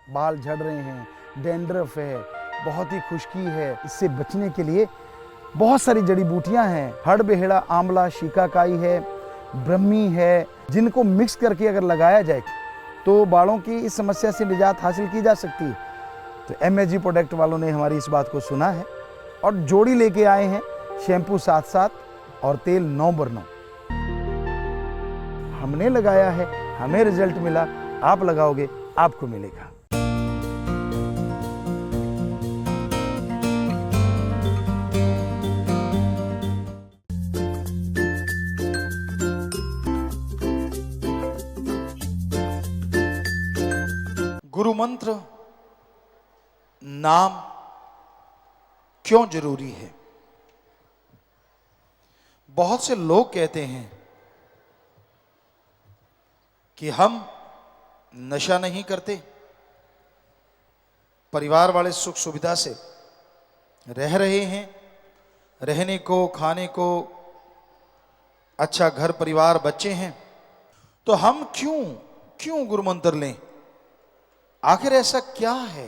बाल झड़ रहे हैं, डैंड्रफ है, बहुत ही खुश्की है, इससे बचने के लिए बहुत सारी जड़ी बूटियां हैं। हड़बेहड़ा, आंवला, शिकाकाई है, ब्रह्मी है, जिनको मिक्स करके अगर लगाया जाए तो बालों की इस समस्या से निजात हासिल की जा सकती है। तो MSG प्रोडक्ट वालों ने हमारी इस बात को सुना है और जोड़ी लेके आए हैं, शैम्पू 7-7 और तेल 9/9। हमने लगाया है, हमें रिजल्ट मिला, आप लगाओगे आपको मिलेगा। गुरु मंत्र नाम क्यों जरूरी है? बहुत से लोग कहते हैं कि हम नशा नहीं करते, परिवार वाले सुख सुविधा से रह रहे हैं, रहने को, खाने को, अच्छा घर परिवार, बच्चे हैं, तो हम क्यों गुरु मंत्र लें? आखिर ऐसा क्या है?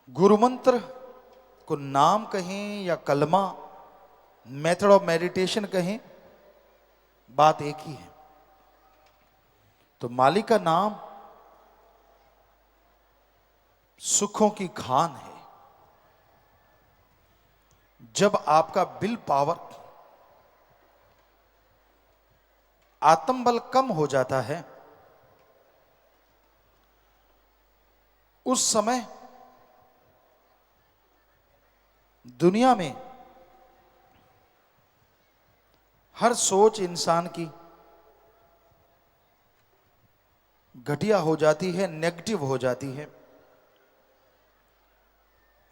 गुरु मंत्र को नाम कहें या कलमा, मेथड ऑफ मेडिटेशन कहें, बात एक ही है। तो मालिक का नाम सुखों की खान है। जब आपका विल पावर, आत्मबल कम हो जाता है, उस समय दुनिया में हर सोच इंसान की घटिया हो जाती है, नेगेटिव हो जाती है,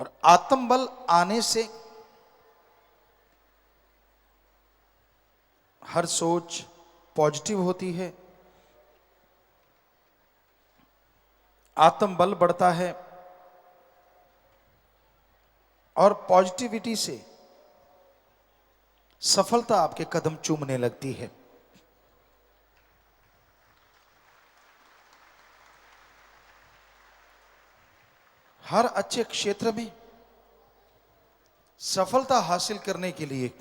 और आत्मबल आने से हर सोच पॉजिटिव होती है, आत्मबल बढ़ता है और पॉजिटिविटी से सफलता आपके कदम चूमने लगती है। हर अच्छे क्षेत्र में सफलता हासिल करने के लिए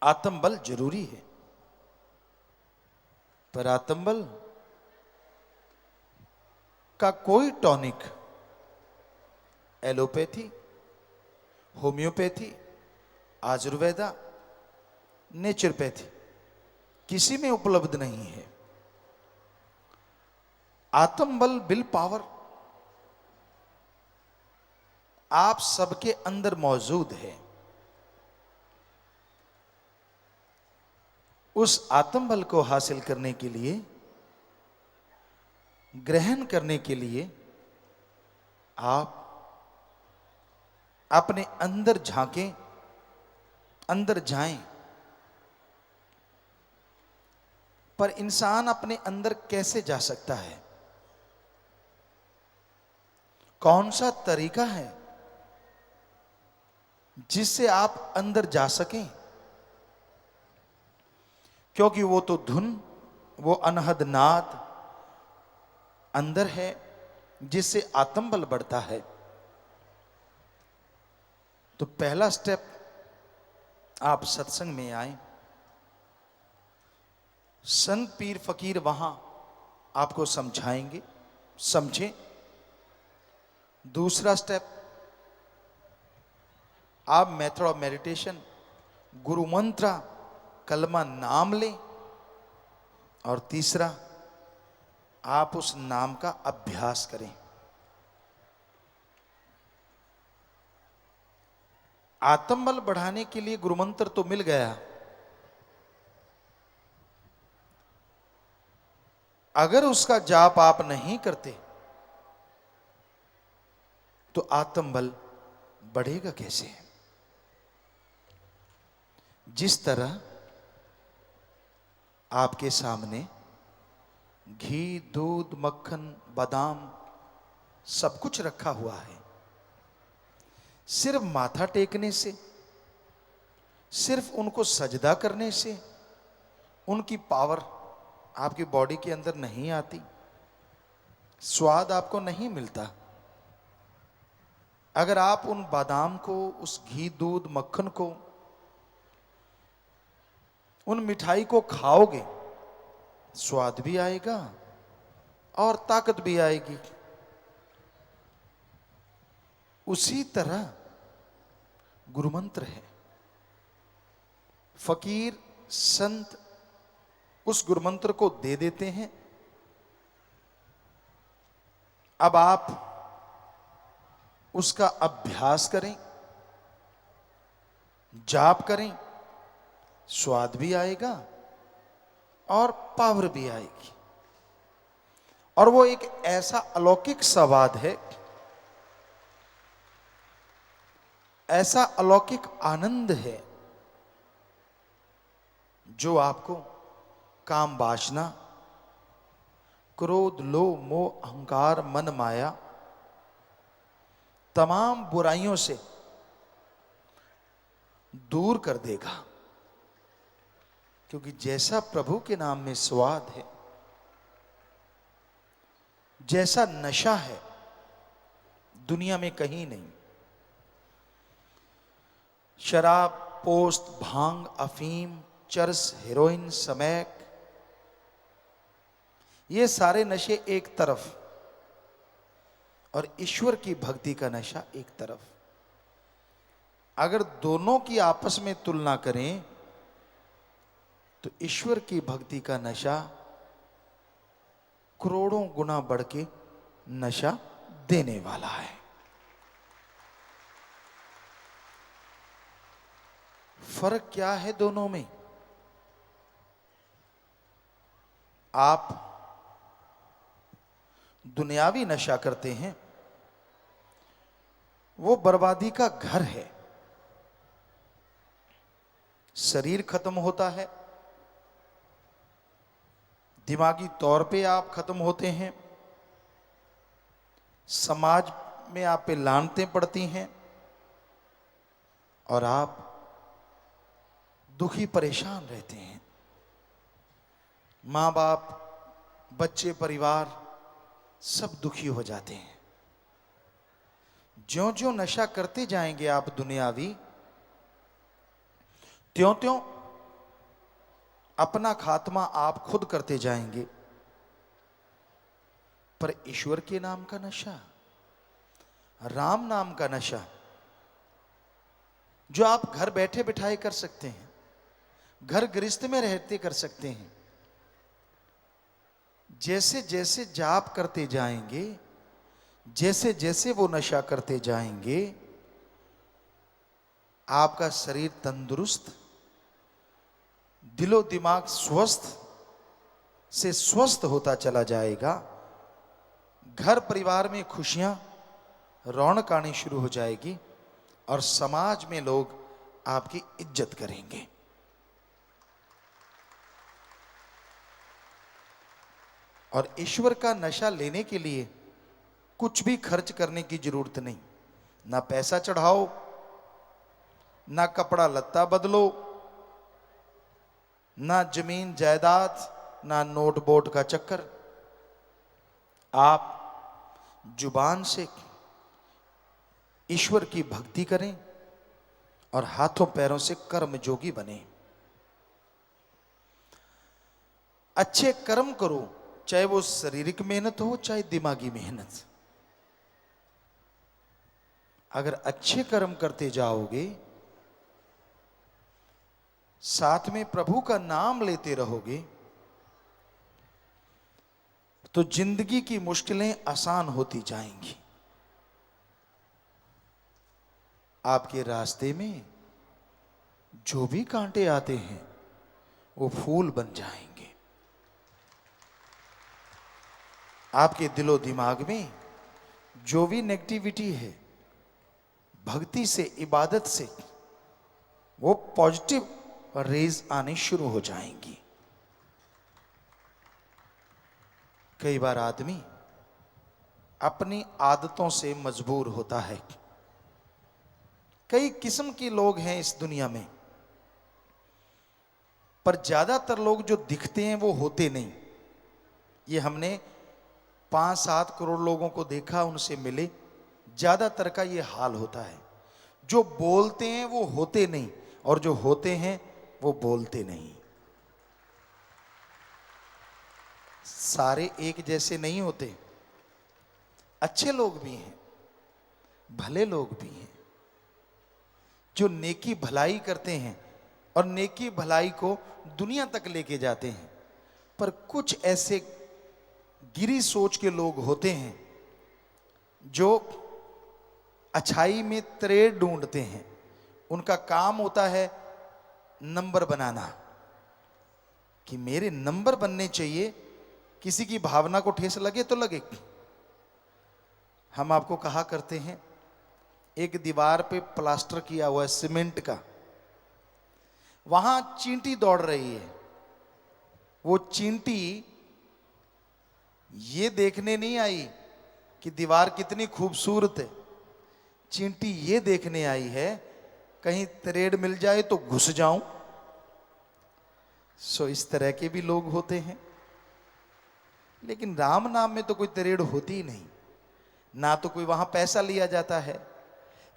आत्मबल जरूरी है। पर आत्मबल का कोई tonic allopathy, homeopathy, Ayurveda, naturopathy किसी में उपलब्ध नहीं है। आत्मबल, विल पावर आप सबके अंदर मौजूद है। उस आत्मबल को हासिल करने के लिए, ग्रहण करने के लिए आप अपने अंदर झांकें, अंदर जाएं। पर इंसान अपने अंदर कैसे जा सकता है? कौन सा तरीका है जिससे आप अंदर जा सकें? क्योंकि वो तो धुन, वो अनहद नाद अंदर है जिससे आत्मबल बढ़ता है। तो पहला स्टेप, आप सत्संग में आए, संत पीर फकीर वहां आपको समझाएंगे, समझें। दूसरा स्टेप, आप मेथड ऑफ मेडिटेशन, गुरु मंत्र, कलमा नाम लें। और तीसरा, आप उस नाम का अभ्यास करें। आत्मबल बढ़ाने के लिए गुरु मंत्र तो मिल गया, अगर उसका जाप आप नहीं करते तो आत्मबल बढ़ेगा कैसे? जिस तरह आपके सामने घी, दूध, मक्खन, बादाम सब कुछ रखा हुआ है, सिर्फ माथा टेकने से, सिर्फ उनको सजदा करने से उनकी पावर आपकी बॉडी के अंदर नहीं आती, स्वाद आपको नहीं मिलता। अगर आप उन बादाम को, उस घी, दूध, मक्खन को, उन मिठाई को खाओगे, स्वाद भी आएगा और ताकत भी आएगी। उसी तरह गुरुमंत्र है। फकीर संत उस गुरुमंत्र को दे देते हैं। अब आप उसका अभ्यास करें, जाप करें, स्वाद भी आएगा और पावर भी आएगी। और वो एक ऐसा अलौकिक स्वाद है, ऐसा अलौकिक आनंद है जो आपको काम, वासना, क्रोध, लोभ, मोह, अहंकार, मन, माया, तमाम बुराइयों से दूर कर देगा। क्योंकि जैसा प्रभु के नाम में स्वाद है, जैसा नशा है, दुनिया में कहीं नहीं। शराब, पोस्त, भांग, अफीम, चरस, हेरोइन, स्मैक, ये सारे नशे एक तरफ और ईश्वर की भक्ति का नशा एक तरफ। अगर दोनों की आपस में तुलना करें तो ईश्वर की भक्ति का नशा करोड़ों गुना बढ़ के नशा देने वाला है। फर्क क्या है दोनों में? आप दुनियावी नशा करते हैं, वो बर्बादी का घर है। शरीर खत्म होता है, दिमागी तौर पे आप खत्म होते हैं, समाज में आप पे लानतें पड़ती हैं और आप दुखी परेशान रहते हैं। माँ बाप, बच्चे, परिवार सब दुखी हो जाते हैं। ज्यों ज्यों नशा करते जाएंगे आप दुनियावी, त्यों त्यों अपना खात्मा आप खुद करते जाएंगे। पर ईश्वर के नाम का नशा, राम नाम का नशा, जो आप घर बैठे बिठाए कर सकते हैं, घर गृहस्थ में रहते कर सकते हैं, जैसे जैसे जाप करते जाएंगे, जैसे जैसे वो नशा करते जाएंगे, आपका शरीर तंदुरुस्त, दिलो दिमाग स्वस्थ से स्वस्थ होता चला जाएगा। घर परिवार में खुशियां, रौनक आनी शुरू हो जाएगी और समाज में लोग आपकी इज्जत करेंगे। और ईश्वर का नशा लेने के लिए कुछ भी खर्च करने की जरूरत नहीं। ना पैसा चढ़ाओ, ना कपड़ा लत्ता बदलो, ना जमीन जायदाद, ना नोट बोट का चक्कर। आप जुबान से ईश्वर की भक्ति करें और हाथों पैरों से कर्म जोगी बने। अच्छे कर्म करो, चाहे वो शारीरिक मेहनत हो, चाहे दिमागी मेहनत। अगर अच्छे कर्म करते जाओगे, साथ में प्रभु का नाम लेते रहोगे, तो जिंदगी की मुश्किलें आसान होती जाएंगी। आपके रास्ते में जो भी कांटे आते हैं वो फूल बन जाएंगे। आपके दिलो दिमाग में जो भी नेगेटिविटी है, भक्ति से, इबादत से वो पॉजिटिव रेज आने शुरू हो जाएंगी। कई बार आदमी अपनी आदतों से मजबूर होता है। कई किस्म के लोग हैं इस दुनिया में, पर ज्यादातर लोग जो दिखते हैं वो होते नहीं। ये हमने 5-7 करोड़ लोगों को देखा, उनसे मिले, ज्यादातर का ये हाल होता है। जो बोलते हैं वो होते नहीं, और जो होते हैं वो बोलते नहीं। सारे एक जैसे नहीं होते। अच्छे लोग भी हैं, भले लोग भी हैं, जो नेकी भलाई करते हैं और नेकी भलाई को दुनिया तक लेके जाते हैं। पर कुछ ऐसे गिरी सोच के लोग होते हैं जो अच्छाई में त्रेड़ ढूंढते हैं। उनका काम होता है नंबर बनाना, कि मेरे नंबर बनने चाहिए, किसी की भावना को ठेस लगे तो लगे। हम आपको कहा करते हैं, एक दीवार पे प्लास्टर किया हुआ है सीमेंट का, वहां चींटी दौड़ रही है। वो चींटी ये देखने नहीं आई कि दीवार कितनी खूबसूरत है, चींटी ये देखने आई है कहीं त्रेड़ मिल जाए तो घुस जाऊं। सो इस तरह के भी लोग होते हैं। लेकिन राम नाम में तो कोई त्रेड़ होती ही नहीं। ना तो कोई वहां पैसा लिया जाता है,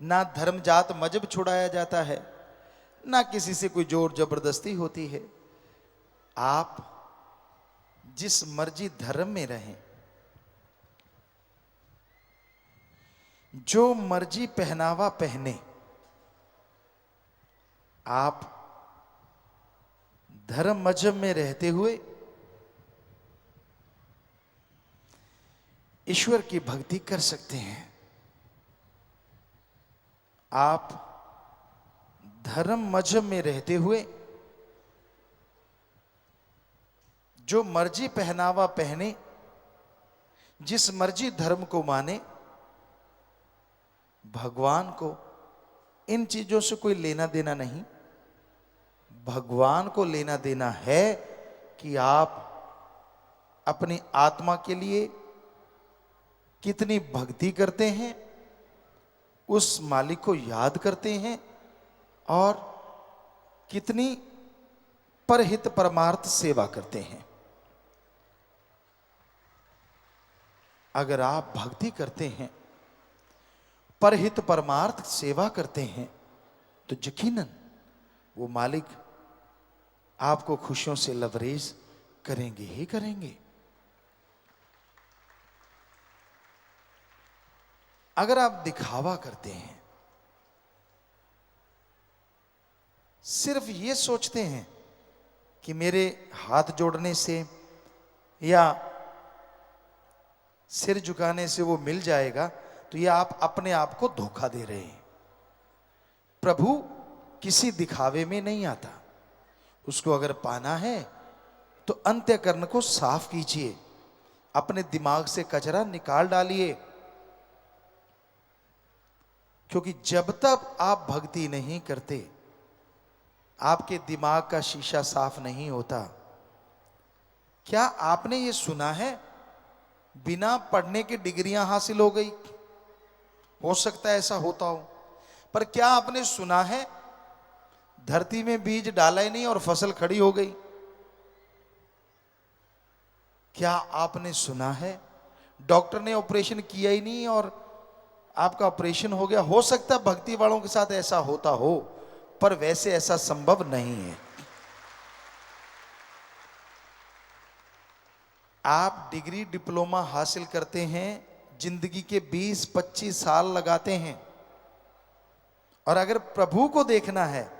ना धर्म जात मजहब छुड़ाया जाता है, ना किसी से कोई जोर जबरदस्ती होती है। आप जिस मर्जी धर्म में रहें, जो मर्जी पहनावा पहने, आप धर्म मजहब में रहते हुए ईश्वर की भक्ति कर सकते हैं। आप धर्म मजहब में रहते हुए जो मर्जी पहनावा पहने, जिस मर्जी धर्म को माने, भगवान को इन चीजों से कोई लेना देना नहीं। भगवान को लेना देना है कि आप अपनी आत्मा के लिए कितनी भक्ति करते हैं, उस मालिक को याद करते हैं, और कितनी परहित परमार्थ सेवा करते हैं। अगर आप भक्ति करते हैं, परहित परमार्थ सेवा करते हैं, तो यकीनन वो मालिक आपको खुशियों से लबरेज करेंगे ही करेंगे। अगर आप दिखावा करते हैं, सिर्फ ये सोचते हैं कि मेरे हाथ जोड़ने से या सिर झुकाने से वो मिल जाएगा, तो ये आप अपने आप को धोखा दे रहे हैं। प्रभु किसी दिखावे में नहीं आता। उसको अगर पाना है तो अंतःकरण को साफ कीजिए, अपने दिमाग से कचरा निकाल डालिए। क्योंकि जब तक आप भक्ति नहीं करते, आपके दिमाग का शीशा साफ नहीं होता। क्या आपने ये सुना है, बिना पढ़ने की डिग्रियां हासिल हो गई? हो सकता है ऐसा होता हो, पर क्या आपने सुना है धरती में बीज डाला ही नहीं और फसल खड़ी हो गई? क्या आपने सुना है डॉक्टर ने ऑपरेशन किया ही नहीं और आपका ऑपरेशन हो गया? हो सकता है भक्ति वालों के साथ ऐसा होता हो, पर वैसे ऐसा संभव नहीं है। आप डिग्री डिप्लोमा हासिल करते हैं, जिंदगी के 20-25 साल लगाते हैं, और अगर प्रभु को देखना है,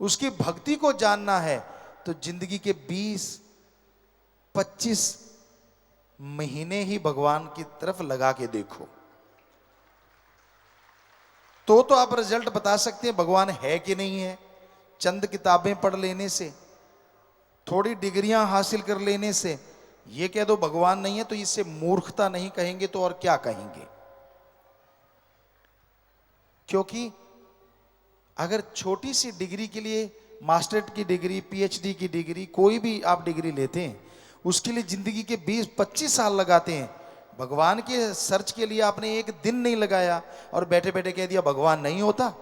उसकी भक्ति को जानना है, तो जिंदगी के 20-25 महीने ही भगवान की तरफ लगा के देखो, तो आप रिजल्ट बता सकते हैं भगवान है कि नहीं है। चंद किताबें पढ़ लेने से, थोड़ी डिग्रियां हासिल कर लेने से ये कह दो भगवान नहीं है, तो इससे मूर्खता नहीं कहेंगे तो और क्या कहेंगे? क्योंकि अगर छोटी सी डिग्री के लिए, मास्टरेट की डिग्री, पीएचडी की डिग्री, कोई भी आप डिग्री लेते हैं, उसके लिए जिंदगी के 20-25 साल लगाते हैं। भगवान के सर्च के लिए आपने एक दिन नहीं लगाया और बैठे बैठे कह दिया भगवान नहीं होता,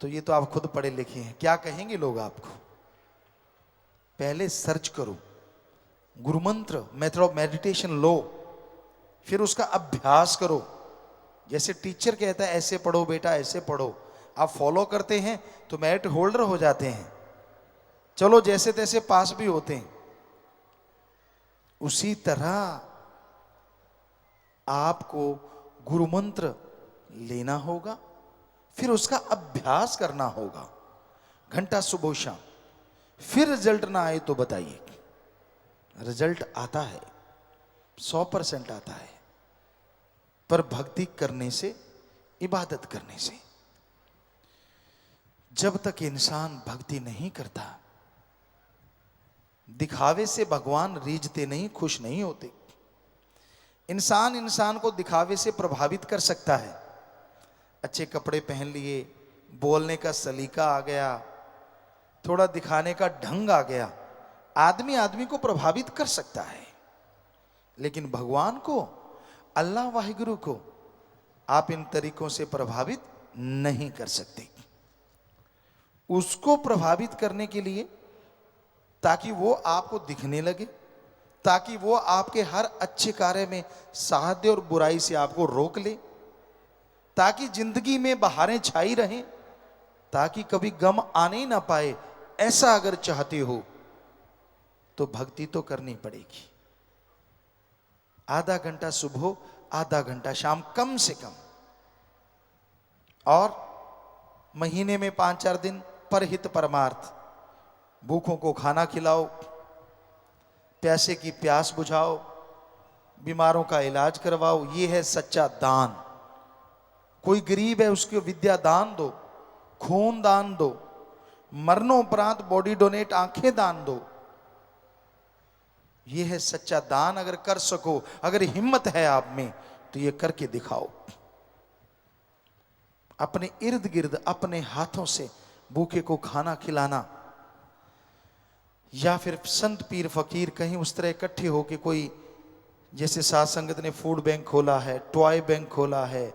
तो ये तो आप खुद पढ़े लिखे हैं, क्या कहेंगे लोग आपको? पहले सर्च करो, गुरु मंत्र मेथड ऑफ मेडिटेशन लो, फिर उसका अभ्यास करो। जैसे टीचर कहता है ऐसे पढ़ो बेटा, ऐसे पढ़ो, आप फॉलो करते हैं तो मेरिट होल्डर हो जाते हैं, चलो जैसे तैसे पास भी होते हैं। उसी तरह आपको गुरु मंत्र लेना होगा, फिर उसका अभ्यास करना होगा, घंटा सुबह शाम। फिर रिजल्ट ना आए तो बताइए। रिजल्ट आता है, 100% आता है, पर भक्ति करने से, इबादत करने से। जब तक इंसान भक्ति नहीं करता, दिखावे से भगवान रीझते नहीं, खुश नहीं होते। इंसान को दिखावे से प्रभावित कर सकता है। अच्छे कपड़े पहन लिए, बोलने का सलीका आ गया, थोड़ा दिखाने का ढंग आ गया, आदमी को प्रभावित कर सकता है। लेकिन भगवान को, अल्लाह वाहिगुरु को आप इन तरीकों से प्रभावित नहीं कर सकते। उसको प्रभावित करने के लिए, ताकि वो आपको दिखने लगे, ताकि वो आपके हर अच्छे कार्य में साध्य और बुराई से आपको रोक ले, ताकि जिंदगी में बहारें छाई रहें, ताकि कभी गम आने ही ना पाए, ऐसा अगर चाहते हो तो भक्ति तो करनी पड़ेगी। आधा घंटा सुबह, आधा घंटा शाम कम से कम, और महीने में 5-4 दिन परहित परमार्थ। भूखों को खाना खिलाओ, प्यासे की प्यास बुझाओ, बीमारों का इलाज करवाओ। ये है सच्चा दान। कोई गरीब है उसको विद्या दान दो, खून दान दो, मरणोपरांत बॉडी डोनेट, आंखें दान दो। ये है सच्चा दान। अगर कर सको, अगर हिम्मत है आप में, तो ये करके दिखाओ। अपने इर्द गिर्द अपने हाथों से भूखे को खाना खिलाना, या फिर संत पीर फकीर कहीं उस तरह इकट्ठे होके, कोई जैसे साध संगत ने फूड बैंक खोला है, टॉय बैंक खोला है,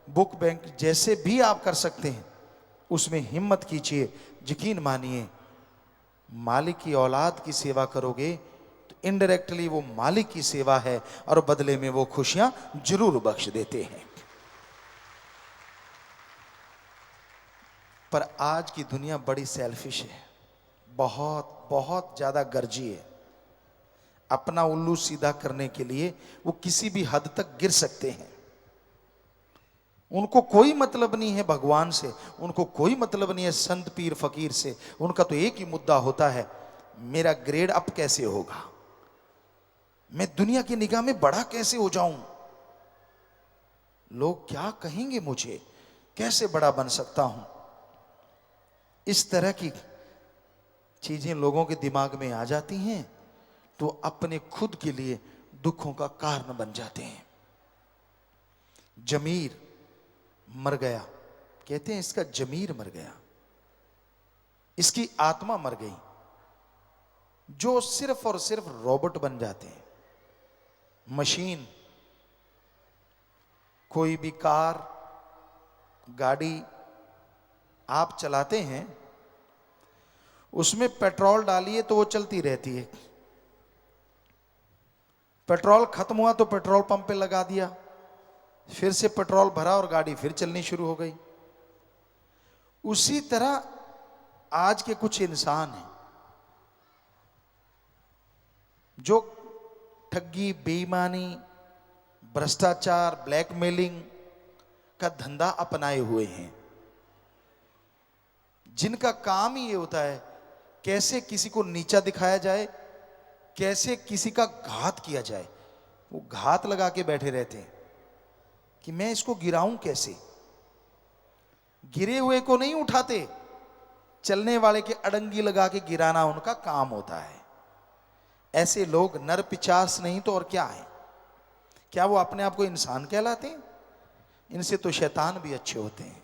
बुक बैंक, जैसे भी आप कर सकते हैं उसमें हिम्मत कीजिए। यकीन मानिए, मालिक की औलाद की सेवा करोगे तो इनडायरेक्टली वो मालिक की सेवा है, और बदले में वो खुशियां जरूर बख्श देते हैं। पर आज की दुनिया बड़ी सेल्फिश है, बहुत बहुत ज्यादा गर्जी है। अपना उल्लू सीधा करने के लिए वो किसी भी हद तक गिर सकते हैं। उनको कोई मतलब नहीं है भगवान से, उनको कोई मतलब नहीं है संत पीर फकीर से। उनका तो एक ही मुद्दा होता है, मेरा ग्रेड अप कैसे होगा, मैं दुनिया की निगाह में बड़ा कैसे हो जाऊं, लोग क्या कहेंगे मुझे, कैसे बड़ा बन सकता हूं। इस तरह की चीजें लोगों के दिमाग में आ जाती हैं तो अपने खुद के लिए दुखों का कारण बन जाते हैं। जमीर मर गया, कहते हैं इसका जमीर मर गया, इसकी आत्मा मर गई। जो सिर्फ और सिर्फ रोबोट बन जाते हैं, मशीन। कोई भी कार, गाड़ी आप चलाते हैं, उसमें पेट्रोल डालिए तो वो चलती रहती है। पेट्रोल खत्म हुआ तो पेट्रोल पंप पे लगा दिया, फिर से पेट्रोल भरा और गाड़ी फिर चलनी शुरू हो गई। उसी तरह आज के कुछ इंसान हैं जो ठगी, बेईमानी, भ्रष्टाचार, ब्लैकमेलिंग का धंधा अपनाए हुए हैं, जिनका काम ही ये होता है कैसे किसी को नीचा दिखाया जाए, कैसे किसी का घात किया जाए। वो घात लगा के बैठे रहते हैं कि मैं इसको गिराऊं कैसे। गिरे हुए को नहीं उठाते, चलने वाले के अड़ंगी लगा के गिराना उनका काम होता है। ऐसे लोग नर पिचास नहीं तो और क्या है। क्या वो अपने आप को इंसान कहलाते हैं? इनसे तो शैतान भी अच्छे होते हैं।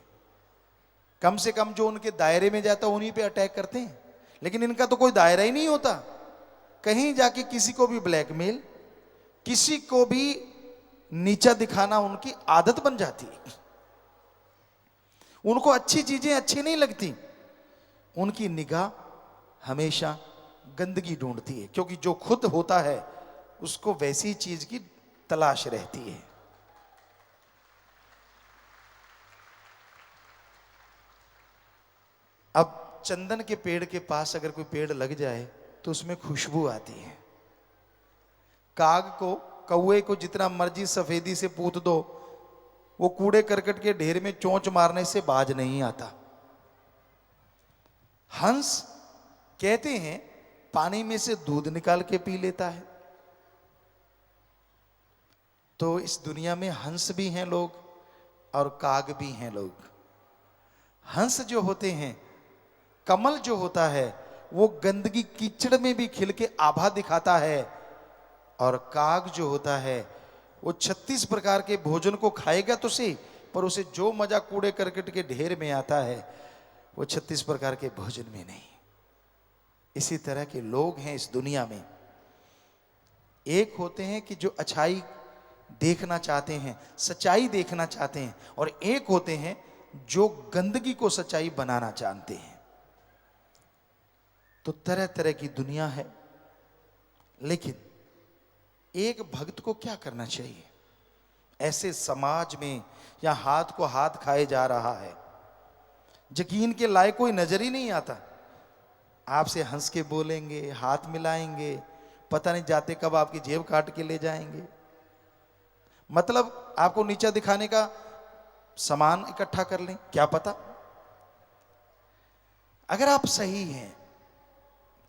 कम से कम जो उनके दायरे में जाता है उन्हीं पे अटैक करते हैं, लेकिन इनका तो कोई दायरा ही नहीं होता। कहीं जाके किसी को भी ब्लैकमेल, किसी को भी नीचा दिखाना उनकी आदत बन जाती है। उनको अच्छी चीजें अच्छी नहीं लगती, उनकी निगाह हमेशा गंदगी ढूंढती है, क्योंकि जो खुद होता है उसको वैसी चीज की तलाश रहती है। अब चंदन के पेड़ के पास अगर कोई पेड़ लग जाए तो उसमें खुशबू आती है। काग को, कौवे को जितना मर्जी सफेदी से पूत दो, वो कूड़े करकट के ढेर में चोंच मारने से बाज नहीं आता। हंस कहते हैं पानी में से दूध निकाल के पी लेता है। तो इस दुनिया में हंस भी हैं लोग और काग भी हैं लोग। हंस जो होते हैं, कमल जो होता है वो गंदगी कीचड़ में भी खिल के आभा दिखाता है, और काग जो होता है वो 36 प्रकार के भोजन को खाएगा तो सही, पर उसे जो मजा कूड़े करकट के ढेर में आता है वो 36 प्रकार के भोजन में नहीं। इसी तरह के लोग हैं इस दुनिया में। एक होते हैं कि जो अच्छाई देखना चाहते हैं, सच्चाई देखना चाहते हैं, और एक होते हैं जो गंदगी को सच्चाई बनाना जानते हैं। तो तरह तरह की दुनिया है, लेकिन एक भक्त को क्या करना चाहिए ऐसे समाज में या हाथ को हाथ खाए जा रहा है, यकीन के लायक कोई नजर ही नहीं आता। आपसे हंस के बोलेंगे, हाथ मिलाएंगे, पता नहीं जाते कब आपकी जेब काट के ले जाएंगे। मतलब आपको नीचा दिखाने का सामान इकट्ठा कर लें, क्या पता। अगर आप सही हैं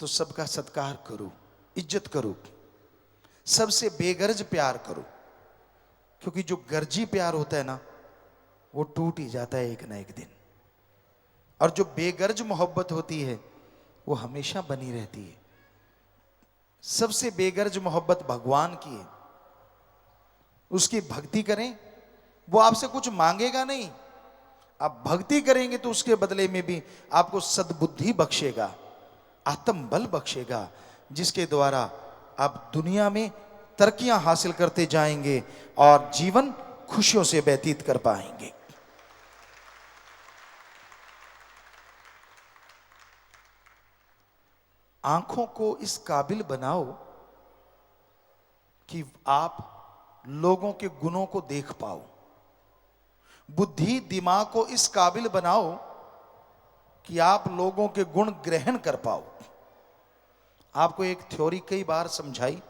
तो सबका सत्कार करो, इज्जत करो, सबसे बेगर्ज प्यार करो, क्योंकि जो गर्जी प्यार होता है ना वो टूट ही जाता है एक ना एक दिन, और जो बेगर्ज मोहब्बत होती है वो हमेशा बनी रहती है। सबसे बेगर्ज मोहब्बत भगवान की है, उसकी भक्ति करें, वो आपसे कुछ मांगेगा नहीं। आप भक्ति करेंगे तो उसके बदले में भी आपको सद्बुद्धि बख्शेगा, आत्म बल बख्शेगा, जिसके द्वारा आप दुनिया में तरक्कियां हासिल करते जाएंगे और जीवन खुशियों से व्यतीत कर पाएंगे। आंखों को इस काबिल बनाओ कि आप लोगों के गुणों को देख पाओ। बुद्धि, दिमाग को इस काबिल बनाओ कि आप लोगों के गुण ग्रहण कर पाओ। आपको एक थ्योरी कई बार समझाई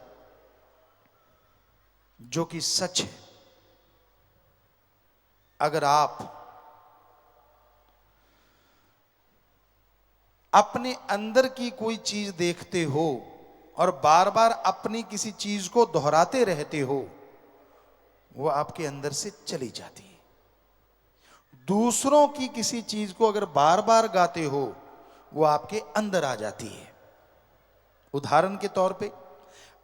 जो कि सच है। अगर आप अपने अंदर की कोई चीज देखते हो और बार बार अपनी किसी चीज को दोहराते रहते हो, वो आपके अंदर से चली जाती है। दूसरों की किसी चीज को अगर बार बार गाते हो, वो आपके अंदर आ जाती है। उदाहरण के तौर पे,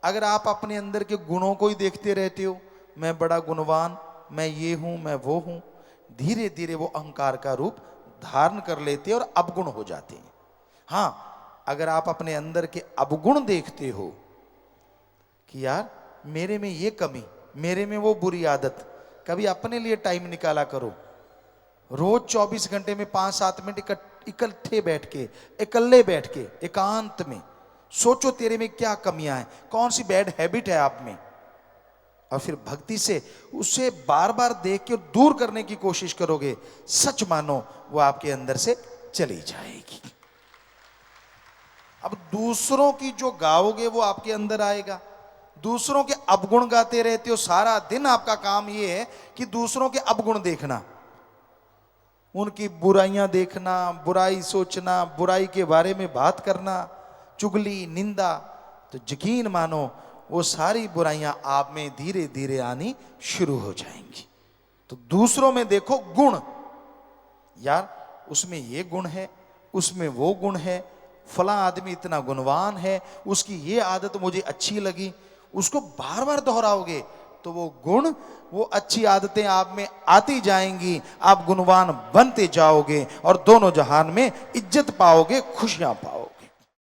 अगर आप अपने अंदर के गुणों को ही देखते रहते हो, मैं बड़ा गुणवान, मैं ये हूं, मैं वो हूं, धीरे धीरे वो अहंकार का रूप धारण कर लेते हैं और अवगुण हो जाते हैं। हाँ, अगर आप अपने अंदर के अवगुण देखते हो कि यार मेरे में ये कमी, मेरे में वो बुरी आदत, कभी अपने लिए टाइम निकाला करो। रोज 24 घंटे में 5-7 मिनट इकट्ठे बैठ के, इकल्ले बैठ के, एकांत में सोचो तेरे में क्या कमियां हैं, कौन सी बैड हैबिट है आप में, और फिर भक्ति से उसे बार बार देख के दूर करने की कोशिश करोगे। सच मानो वो आपके अंदर से चली जाएगी। अब दूसरों की जो गाओगे वो आपके अंदर आएगा। दूसरों के अवगुण गाते रहते हो, सारा दिन आपका काम ये है कि दूसरों के अवगुण देखना, उनकी बुराइयां देखना, बुराई सोचना, बुराई के बारे में बात करना, चुगली, निंदा। तो यकीन मानो वो सारी बुराइयां आप में धीरे धीरे आनी शुरू हो जाएंगी। तो दूसरों में देखो गुण, यार उसमें ये गुण है, उसमें वो गुण है, फला आदमी इतना गुणवान है, उसकी ये आदत मुझे अच्छी लगी। उसको बार बार दोहराओगे तो वो गुण, वो अच्छी आदतें आप में आती जाएंगी, आप गुणवान बनते जाओगे और दोनों जहान में इज्जत पाओगे, खुशियां पाओगे।